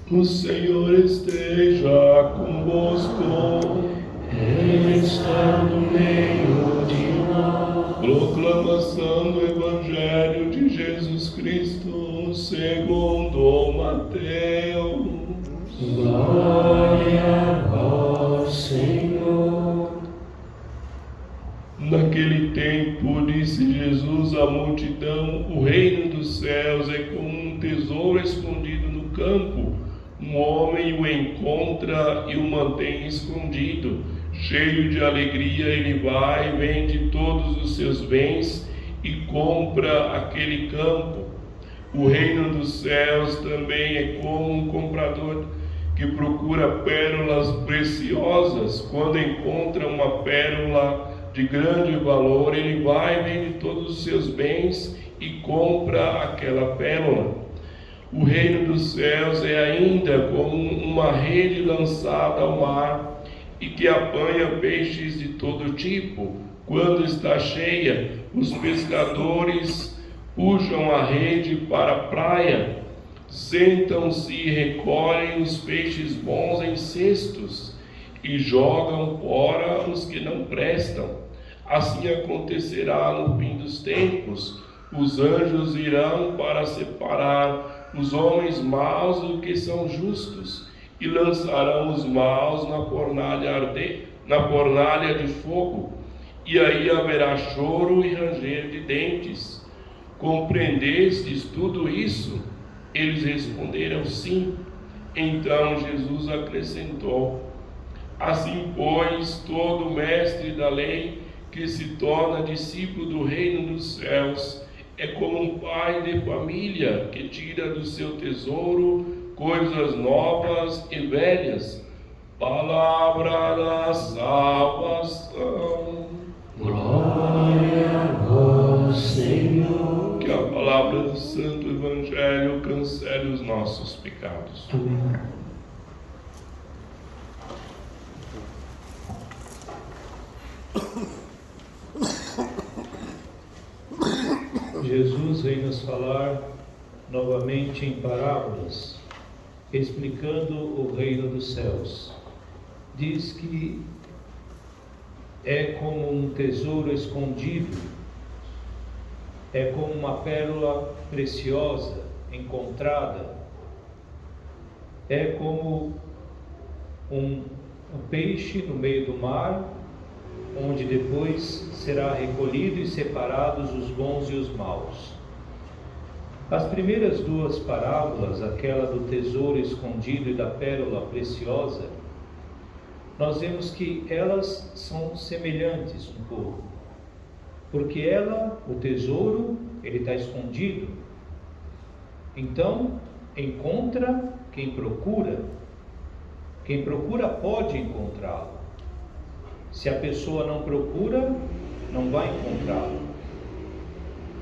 O Senhor esteja convosco. Ele está no meio de nós. Proclamação do Evangelho de Jesus Cristo segundo Mateus. Glória a vós, Senhor. Naquele tempo disse Jesus à multidão: o reino dos céus é como um tesouro escondido no campo. Um homem o encontra e o mantém escondido. Cheio de alegria, ele vai, vende todos os seus bens e compra aquele campo. O reino dos céus também é como um comprador que procura pérolas preciosas. Quando encontra uma pérola de grande valor, ele vai, vende todos os seus bens e compra aquela pérola. O reino dos céus é ainda como uma rede lançada ao mar e que apanha peixes de todo tipo. Quando está cheia, os pescadores puxam a rede para a praia, sentam-se e recolhem os peixes bons em cestos e jogam fora os que não prestam. Assim acontecerá no fim dos tempos. Os anjos irão para separar os homens maus do que são justos e lançarão os maus na fornalha de fogo. E aí haverá choro e ranger de dentes. Compreendestes tudo isso? Eles responderam sim. Então Jesus acrescentou: assim, pois, todo mestre da lei que se torna discípulo do reino dos céus é como um pai de família que tira do seu tesouro coisas novas e velhas. Palavra da salvação. Glória a vós, Senhor. Que a palavra do Santo Evangelho cancele os nossos pecados. Amém. Jesus vem nos falar novamente em parábolas, explicando o reino dos céus. Diz que é como um tesouro escondido, é como uma pérola preciosa encontrada, é como um peixe no meio do mar, onde depois será recolhido e separados os bons e os maus. As primeiras duas parábolas, aquela do tesouro escondido e da pérola preciosa, nós vemos que elas são semelhantes um pouco, porque o tesouro, ele está escondido, então encontra quem procura pode encontrá-lo. Se a pessoa não procura, não vai encontrá-lo.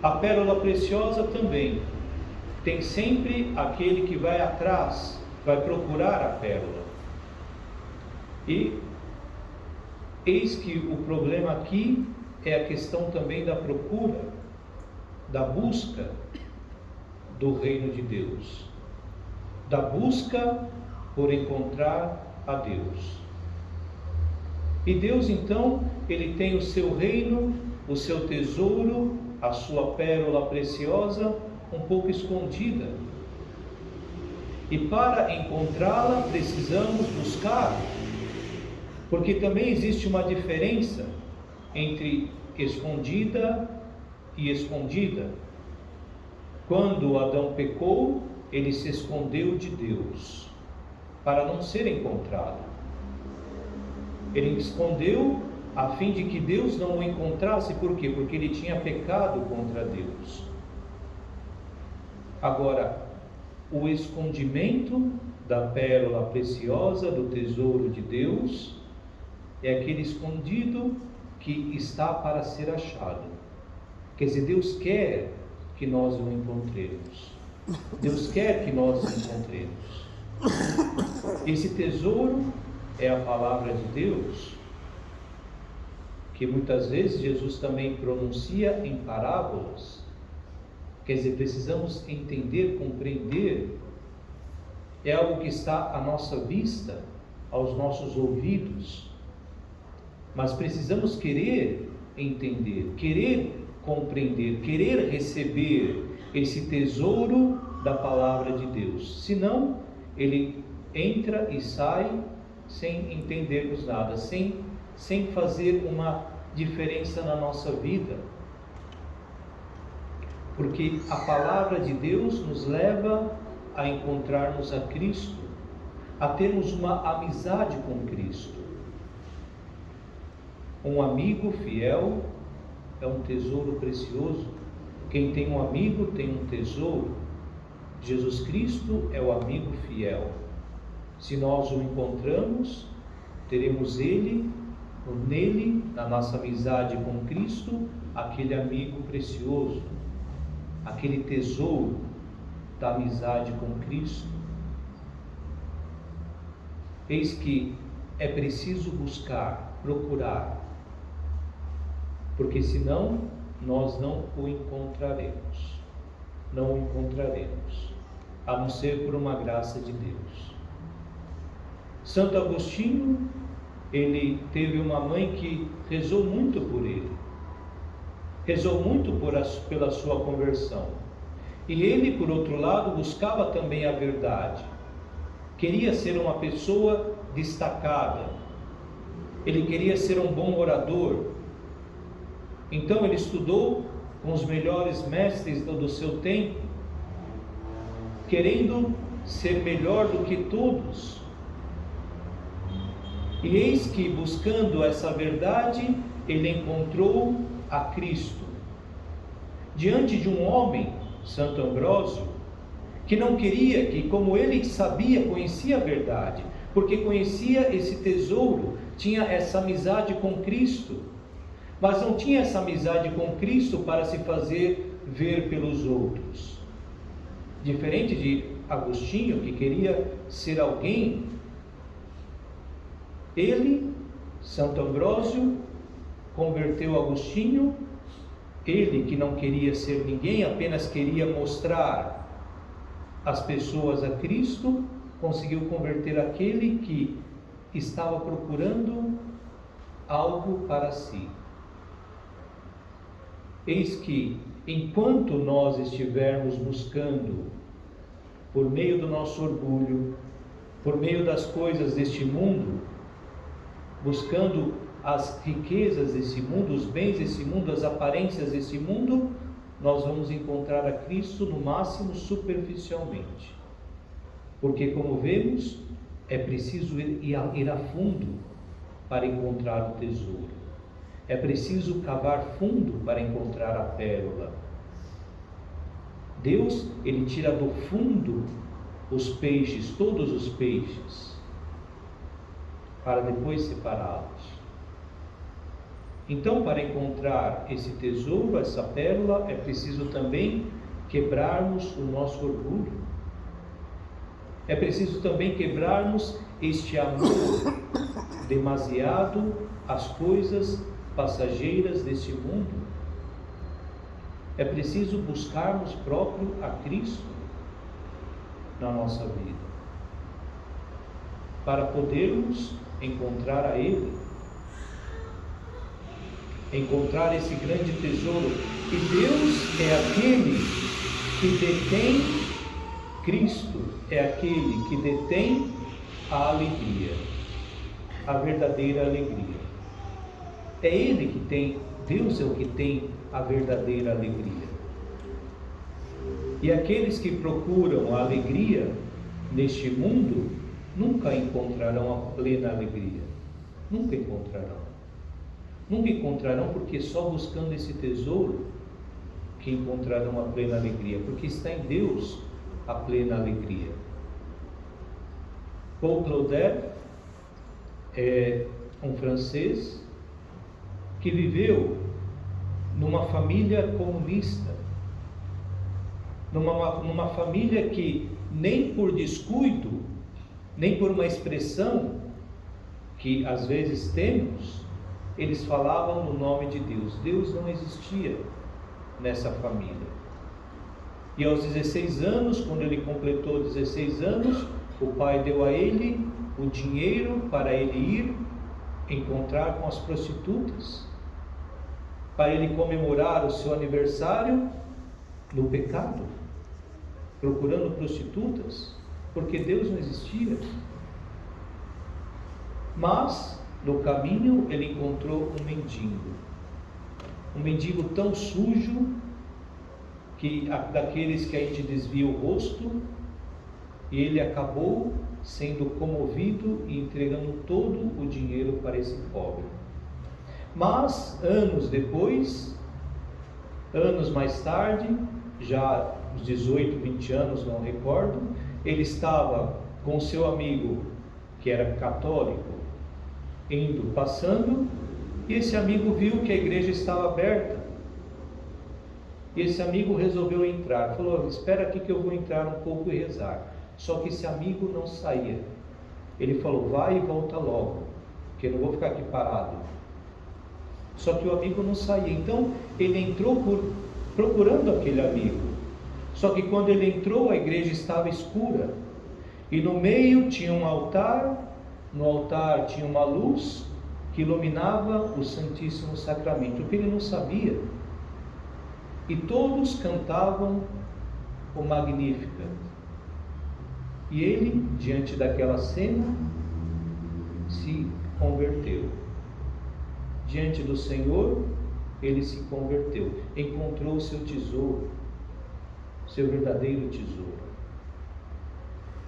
A pérola preciosa também. Tem sempre aquele que vai atrás, vai procurar a pérola. E eis que o problema aqui é a questão também da procura, da busca do reino de Deus, da busca por encontrar a Deus. E Deus, então, ele tem o seu reino, o seu tesouro, a sua pérola preciosa, um pouco escondida. E para encontrá-la, precisamos buscar, porque também existe uma diferença entre escondida e escondida. Quando Adão pecou, ele se escondeu de Deus, para não ser encontrado. Ele escondeu a fim de que Deus não o encontrasse. Por quê? Porque ele tinha pecado contra Deus. Agora, o escondimento da pérola preciosa, do tesouro de Deus, é aquele escondido que está para ser achado. Quer dizer, Deus quer que nós o encontremos. Deus quer que nós o encontremos. Esse tesouro é a palavra de Deus, que muitas vezes Jesus também pronuncia em parábolas. Quer dizer, precisamos entender, compreender é algo que está à nossa vista, aos nossos ouvidos, mas precisamos querer entender, querer compreender, querer receber esse tesouro da palavra de Deus. Senão, ele entra e sai sem entendermos nada, sem fazer uma diferença na nossa vida. Porque a palavra de Deus nos leva a encontrarmos a Cristo, a termos uma amizade com Cristo. Um amigo fiel é um tesouro precioso. Quem tem um amigo tem um tesouro. Jesus Cristo é o amigo fiel. Se nós o encontramos, teremos nele, na nossa amizade com Cristo, aquele amigo precioso, aquele tesouro da amizade com Cristo. Eis que é preciso buscar, procurar, porque senão nós não o encontraremos. Não o encontraremos, a não ser por uma graça de Deus. Santo Agostinho, ele teve uma mãe que rezou muito por ele, rezou muito pela sua conversão. E ele, por outro lado, buscava também a verdade. Queria ser uma pessoa destacada. Ele queria ser um bom orador. Então ele estudou com os melhores mestres do seu tempo, querendo ser melhor do que todos. E eis que, buscando essa verdade, ele encontrou a Cristo. Diante de um homem, Santo Ambrósio, que não queria, que como ele sabia, conhecia a verdade, porque conhecia esse tesouro, tinha essa amizade com Cristo, mas não tinha essa amizade com Cristo para se fazer ver pelos outros. Diferente de Agostinho, que queria ser alguém, ele, Santo Ambrósio, converteu Agostinho. Ele, que não queria ser ninguém, apenas queria mostrar às pessoas a Cristo, conseguiu converter aquele que estava procurando algo para si. Eis que, enquanto nós estivermos buscando, por meio do nosso orgulho, por meio das coisas deste mundo, buscando as riquezas desse mundo, os bens desse mundo, as aparências desse mundo, nós vamos encontrar a Cristo no máximo superficialmente. Porque, como vemos, é preciso ir a fundo para encontrar o tesouro. É preciso cavar fundo para encontrar a pérola. Deus, ele tira do fundo os peixes, todos os peixes, para depois separá-los. Então, para encontrar esse tesouro, essa pérola, é preciso também quebrarmos o nosso orgulho. É preciso também quebrarmos este amor demasiado às coisas passageiras deste mundo. É preciso buscarmos próprio a Cristo na nossa vida, para podermos encontrar a Ele, encontrar esse grande tesouro. E Deus é aquele que detém, Cristo é aquele que detém a alegria, a verdadeira alegria. É Ele que tem, Deus é o que tem a verdadeira alegria. E aqueles que procuram a alegria neste mundo nunca encontrarão a plena alegria. Nunca encontrarão. Nunca encontrarão, porque só buscando esse tesouro que encontrarão a plena alegria, porque está em Deus a plena alegria. Paul Claudel é um francês que viveu numa família comunista, numa família que nem por descuido, nem por uma expressão que às vezes temos, eles falavam no nome de Deus. Deus não existia nessa família. E aos 16 anos, quando ele completou 16 anos, O pai deu a ele o dinheiro para ele ir encontrar com as prostitutas, para ele comemorar o seu aniversário no pecado, procurando prostitutas, porque Deus não existia. Mas no caminho ele encontrou um mendigo tão sujo que daqueles que a gente desvia o rosto, e ele acabou sendo comovido e entregando todo o dinheiro para esse pobre. Mas anos depois, anos mais tarde, já uns 18, 20 anos, não recordo, ele estava com seu amigo que era católico, passando, e esse amigo viu que a igreja estava aberta. E esse amigo resolveu entrar, falou: espera aqui que eu vou entrar um pouco e rezar. Só que esse amigo não saía. Ele falou: vai e volta logo, que eu não vou ficar aqui parado. Só que o amigo não saía. Então ele entrou procurando aquele amigo. Só que quando ele entrou, a igreja estava escura. E no meio tinha um altar. No altar tinha uma luz que iluminava o Santíssimo Sacramento, o que ele não sabia. E todos cantavam o Magnificat. E ele, diante daquela cena, se converteu. Diante do Senhor, ele se converteu. Encontrou o seu tesouro, seu verdadeiro tesouro.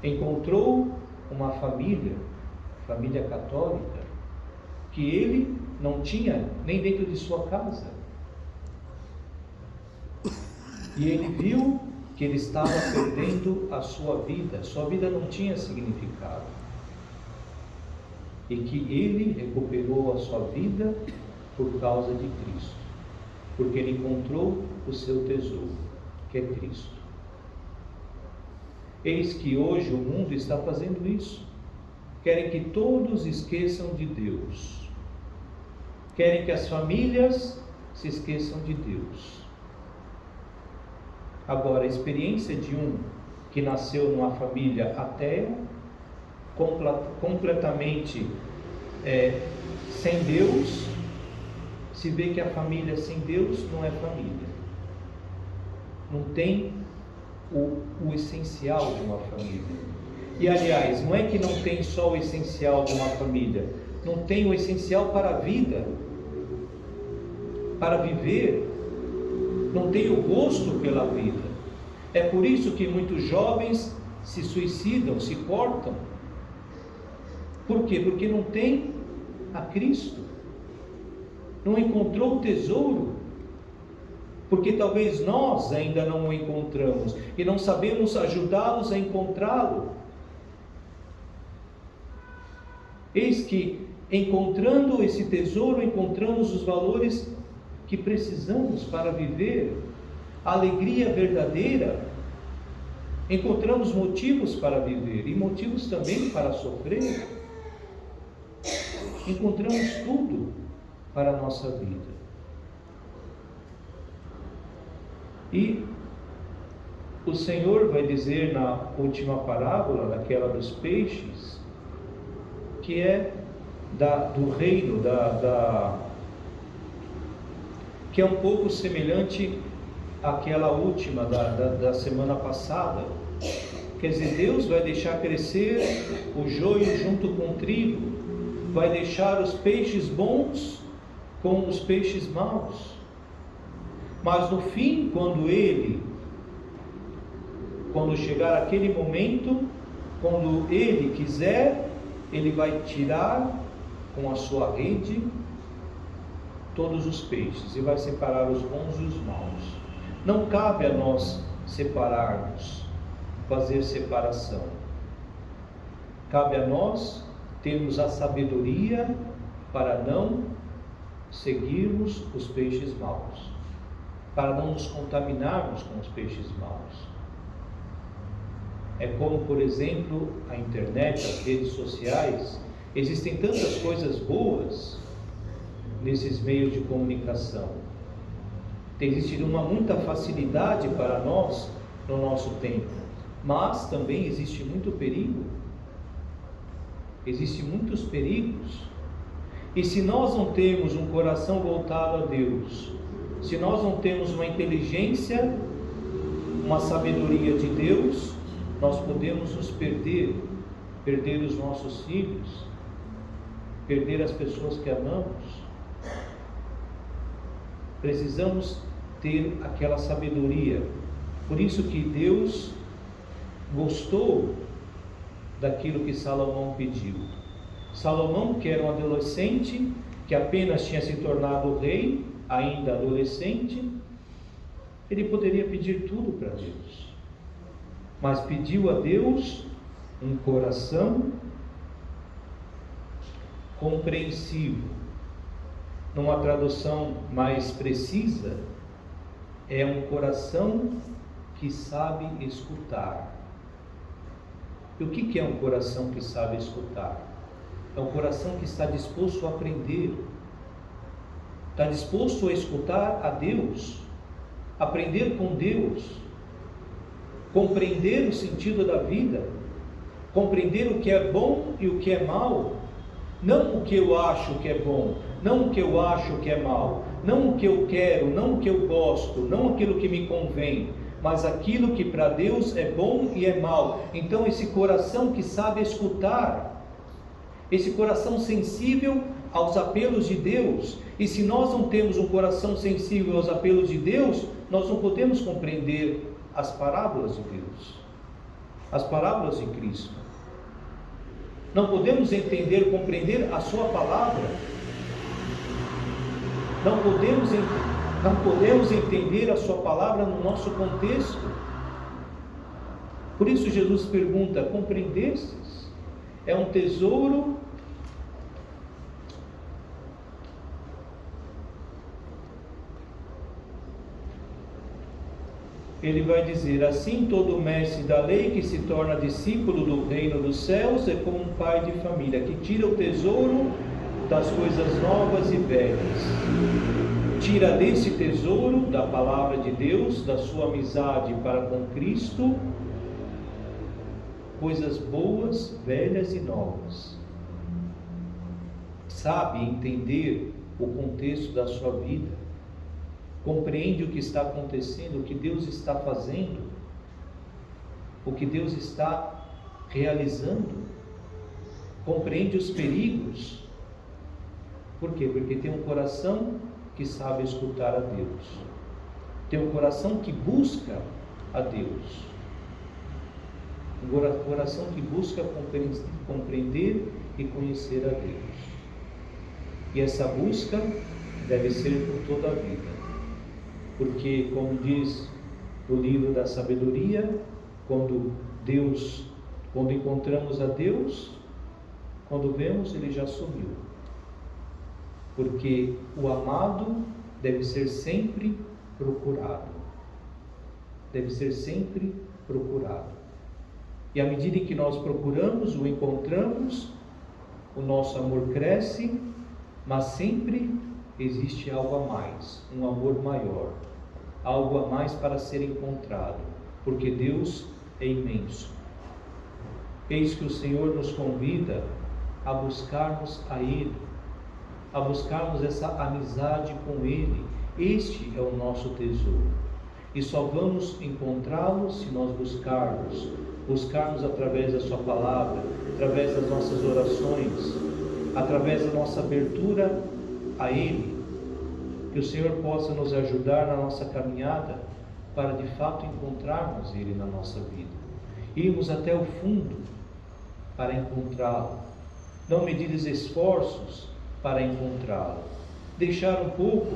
Encontrou uma família católica, que ele não tinha nem dentro de sua casa. E ele viu que ele estava perdendo a sua vida não tinha significado. E que ele recuperou a sua vida por causa de Cristo, porque ele encontrou o seu tesouro, que é Cristo. Eis que hoje o mundo está fazendo isso. Querem que todos esqueçam de Deus. Querem que as famílias se esqueçam de Deus. Agora, a experiência de um que nasceu numa família ateia, completamente sem Deus, se vê que a família sem Deus não é família. Não tem o essencial de uma família. E aliás, não é que não tem só o essencial de uma família, não tem o essencial para a vida, para viver, não tem o gosto pela vida. É por isso que muitos jovens se suicidam, se cortam. Por quê? Porque não tem a Cristo, não encontrou o tesouro, porque talvez nós ainda não o encontramos e não sabemos ajudá-los a encontrá-lo. Eis que, encontrando esse tesouro, encontramos os valores que precisamos para viver a alegria verdadeira. Encontramos motivos para viver e motivos também para sofrer. Encontramos tudo para a nossa vida. E o Senhor vai dizer na última parábola, naquela dos peixes, que é do reino, que é um pouco semelhante àquela última da semana passada. Quer dizer, Deus vai deixar crescer o joio junto com o trigo, vai deixar os peixes bons com os peixes maus. Mas no fim, quando chegar aquele momento, quando Ele quiser, Ele vai tirar com a sua rede todos os peixes e vai separar os bons e os maus. Não cabe a nós separarmos, fazer separação. Cabe a nós termos a sabedoria para não seguirmos os peixes maus, para não nos contaminarmos com os peixes maus. É como, por exemplo, a internet, as redes sociais. Existem tantas coisas boas nesses meios de comunicação. Tem existido muita facilidade para nós no nosso tempo, Mas também existe muito perigo. Existem muitos perigos. E se nós não temos um coração voltado a Deus, se nós não temos uma inteligência, uma sabedoria de Deus, nós podemos nos perder os nossos filhos, perder as pessoas que amamos. Precisamos ter aquela sabedoria. Por isso que Deus gostou daquilo que Salomão pediu. Salomão, que era um adolescente, que apenas tinha se tornado rei, ainda adolescente, ele poderia pedir tudo para Deus, mas pediu a Deus um coração compreensivo. Numa tradução mais precisa, é um coração que sabe escutar. E o que é um coração que sabe escutar? É um coração que está disposto a aprender, está disposto a escutar a Deus, aprender com Deus, compreender o sentido da vida, compreender o que é bom e o que é mal, não o que eu acho que é bom, não o que eu acho que é mal, não o que eu quero, não o que eu gosto, não aquilo que me convém, mas aquilo que para Deus é bom e é mal. Então esse coração que sabe escutar, esse coração sensível aos apelos de Deus. E se nós não temos um coração sensível aos apelos de Deus, nós não podemos compreender as parábolas de Deus, as parábolas de Cristo. Não podemos entender, compreender a sua palavra. Não podemos entender a sua palavra no nosso contexto. Por isso Jesus pergunta: compreendestes? É um tesouro ele vai dizer: assim todo mestre da lei que se torna discípulo do reino dos céus é como um pai de família que tira o tesouro das coisas novas e velhas. Tira desse tesouro da palavra de Deus, da sua amizade para com Cristo, coisas boas, velhas e novas. Sabe entender o contexto da sua vida, compreende o que está acontecendo, o que Deus está fazendo, o que Deus está realizando, compreende os perigos. Por quê? Porque tem um coração que sabe escutar a Deus, tem um coração que busca a Deus, um coração que busca compreender e conhecer a Deus. E essa busca deve ser por toda a vida, porque, como diz o livro da sabedoria, quando encontramos a Deus, quando vemos, Ele já sumiu. Porque o amado deve ser sempre procurado. Deve ser sempre procurado. E à medida que nós procuramos, o encontramos, o nosso amor cresce, mas sempre existe algo a mais, um amor maior, algo a mais para ser encontrado, porque Deus é imenso. Eis que o Senhor nos convida a buscarmos a Ele, a buscarmos essa amizade com Ele. Este é o nosso tesouro, e só vamos encontrá-lo se nós buscarmos através da sua palavra, através das nossas orações, através da nossa abertura a Ele. Que o Senhor possa nos ajudar na nossa caminhada para de fato encontrarmos Ele na nossa vida, irmos até o fundo para encontrá-lo, não medir esforços para encontrá-lo, deixar um pouco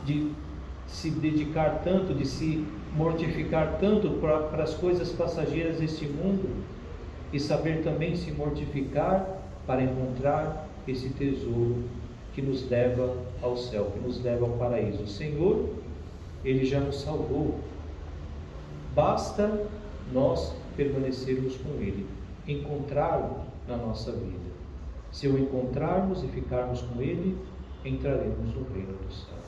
de se dedicar tanto, de se mortificar tanto para as coisas passageiras deste mundo, e saber também se mortificar para encontrar esse tesouro que nos leva ao céu, que nos leva ao paraíso. O Senhor, Ele já nos salvou, basta nós permanecermos com Ele, encontrá-lo na nossa vida. Se o encontrarmos e ficarmos com Ele, entraremos no reino dos céus.